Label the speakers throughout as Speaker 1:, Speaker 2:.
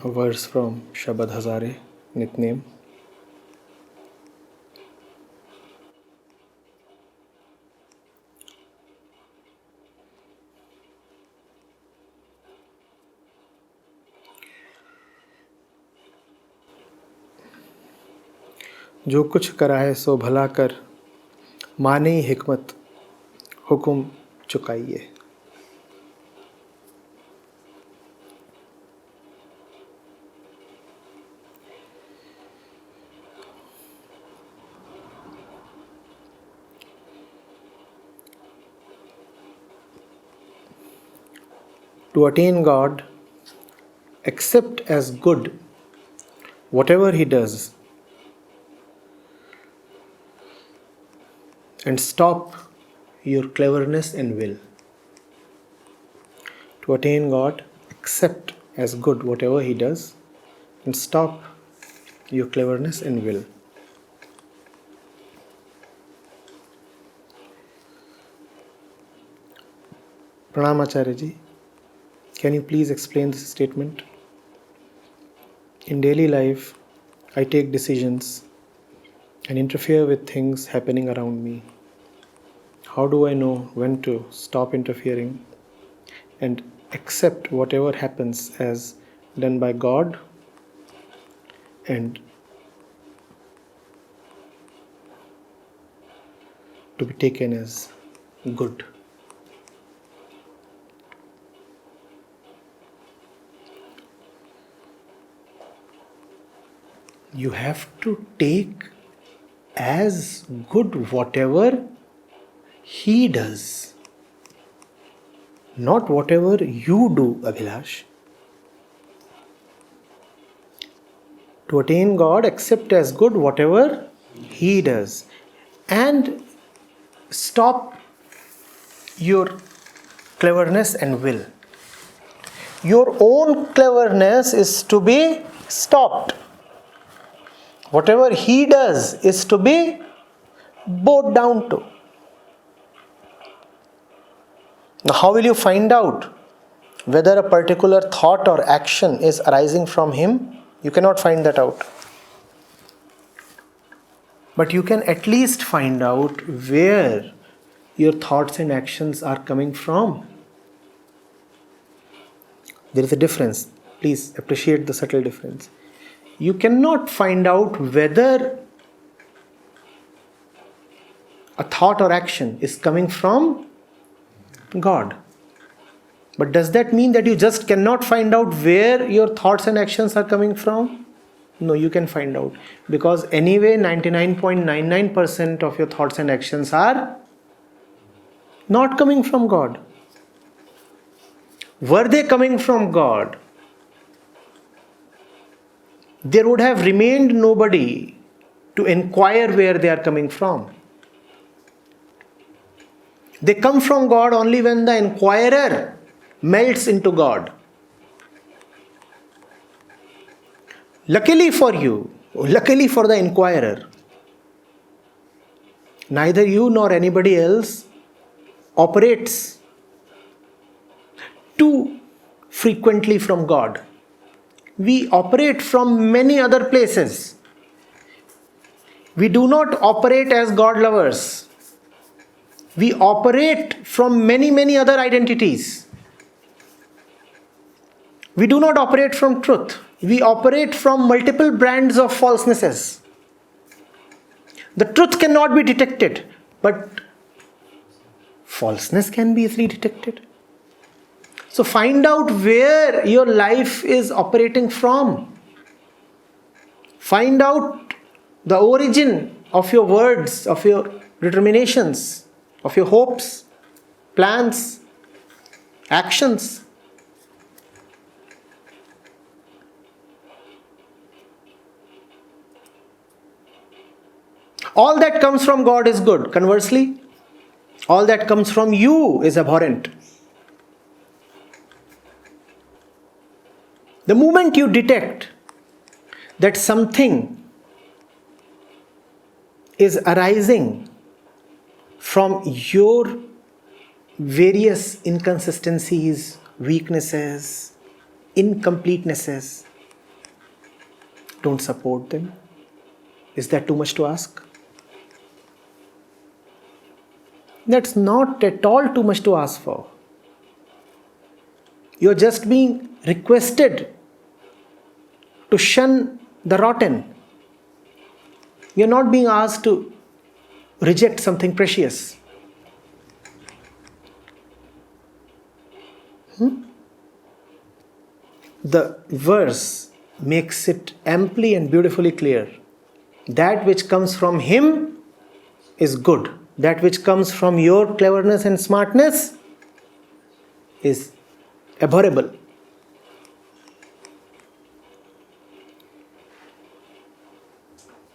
Speaker 1: A verse from Shabad Hazare, Nitnem. जो कुछ करा है सो भला कर, माने ही हिकमत, हुक्म चुकाइए. To attain God, accept as good whatever He does and stop your cleverness and will. To attain God, accept as good whatever He does and stop your cleverness and will. Pranam Acharya ji, can you please explain this statement? In daily life, I take decisions and interfere with things happening around me. How do I know when to stop interfering and accept whatever happens as done by God and to be taken as good? You have to take as good whatever He does, not whatever you do, Abhilash. To attain God, accept as good whatever He does and stop your cleverness and will. Your own cleverness is to be stopped. Whatever He does is to be bowed down to. Now, how will you find out whether a particular thought or action is arising from Him? You cannot find that out. But you can at least find out where your thoughts and actions are coming from. There is a difference. Please appreciate the subtle difference. You cannot find out whether a thought or action is coming from God. But does that mean that you just cannot find out where your thoughts and actions are coming from? No, you can find out. Because anyway, 99.99% of your thoughts and actions are not coming from God. Were they coming from God, there would have remained nobody to inquire where they are coming from. They come from God only when the inquirer melts into God. Luckily for you, luckily for the inquirer, neither you nor anybody else operates too frequently from God. We operate from many other places. We do not operate as God lovers. We operate from many other identities. We do not operate from truth. We operate from multiple brands of falsenesses. The truth cannot be detected, but falseness can be easily detected. So find out where your life is operating from. Find out the origin of your words, of your determinations, of your hopes, plans, actions. All that comes from God is good. Conversely, all that comes from you is abhorrent. The moment you detect that something is arising from your various inconsistencies, weaknesses, incompletenesses, don't support them. Is that too much to ask? That's not at all too much to ask for. You're just being requested to shun the rotten. You're not being asked to reject something precious. The verse makes it amply and beautifully clear. That which comes from him is good. That which comes from your cleverness and smartness is abhorrible.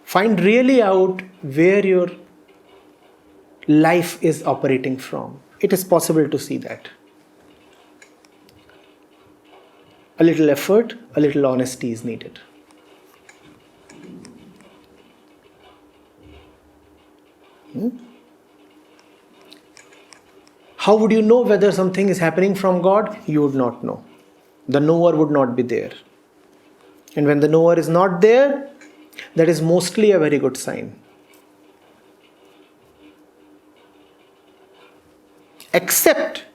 Speaker 1: Find really out where your life is operating from. It is possible to see that. A little effort, a little honesty is needed. How would you know whether something is happening from God? You would not know. The knower would not be there. And when the knower is not there, that is mostly a very good sign. Except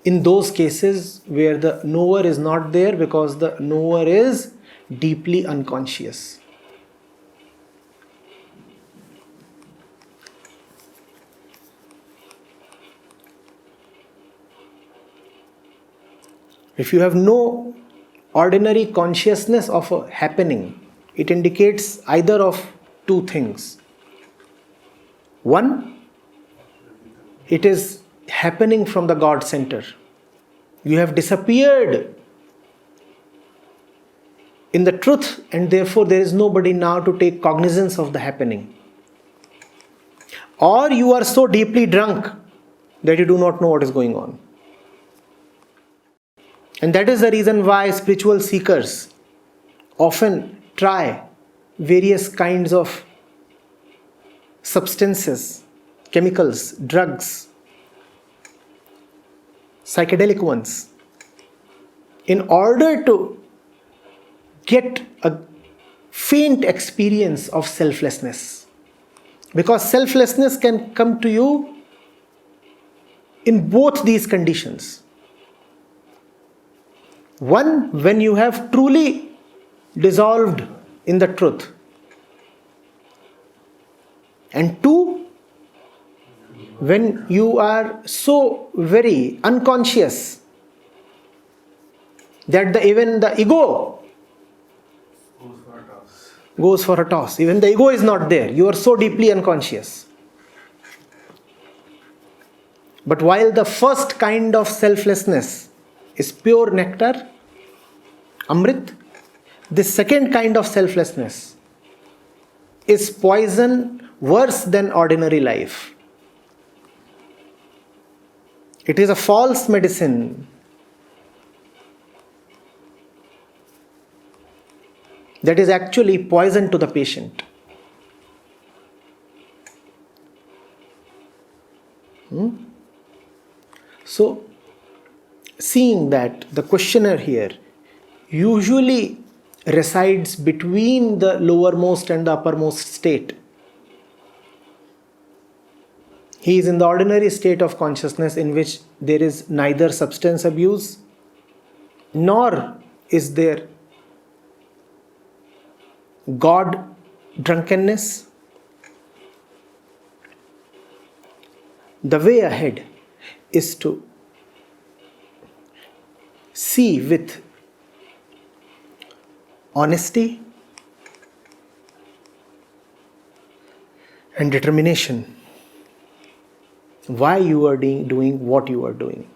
Speaker 1: in those cases where the knower is not there because the knower is deeply unconscious. If you have no ordinary consciousness of a happening, it indicates either of two things. One, it is happening from the God center. You have disappeared in the truth, and therefore there is nobody now to take cognizance of the happening. Or you are so deeply drunk that you do not know what is going on. And that is the reason why spiritual seekers often try various kinds of substances, chemicals, drugs, psychedelic ones, in order to get a faint experience of selflessness. Because selflessness can come to you in both these conditions. One, when you have truly dissolved in the truth. And two, when you are so very unconscious that even the ego goes for a toss. Even the ego is not there. You are so deeply unconscious. But while the first kind of selflessness is pure nectar, Amrit, this second kind of selflessness is poison worse than ordinary life. It is a false medicine that is actually poison to the patient. So, seeing that the questioner here usually resides between the lowermost and the uppermost state. He is in the ordinary state of consciousness in which there is neither substance abuse nor is there God drunkenness. The way ahead is to see with honesty and determination why you are doing what you are doing.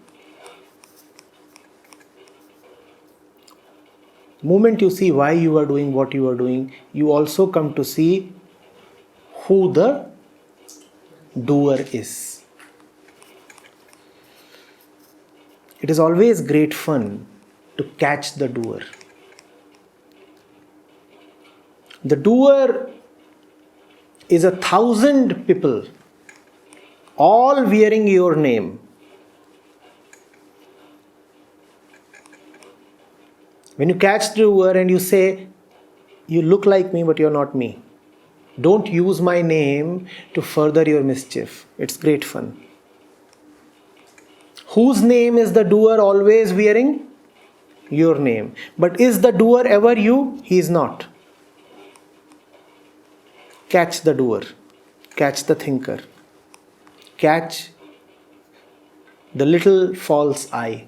Speaker 1: The moment you see why you are doing what you are doing, you also come to see who the doer is. It is always great fun to catch the doer. The doer is 1,000 people, all wearing your name. When you catch the doer and you say, you look like me but you're not me. Don't use my name to further your mischief. It's great fun. Whose name is the doer always wearing? Your name. But is the doer ever you? He is not. Catch the doer. Catch the thinker. Catch the little false I.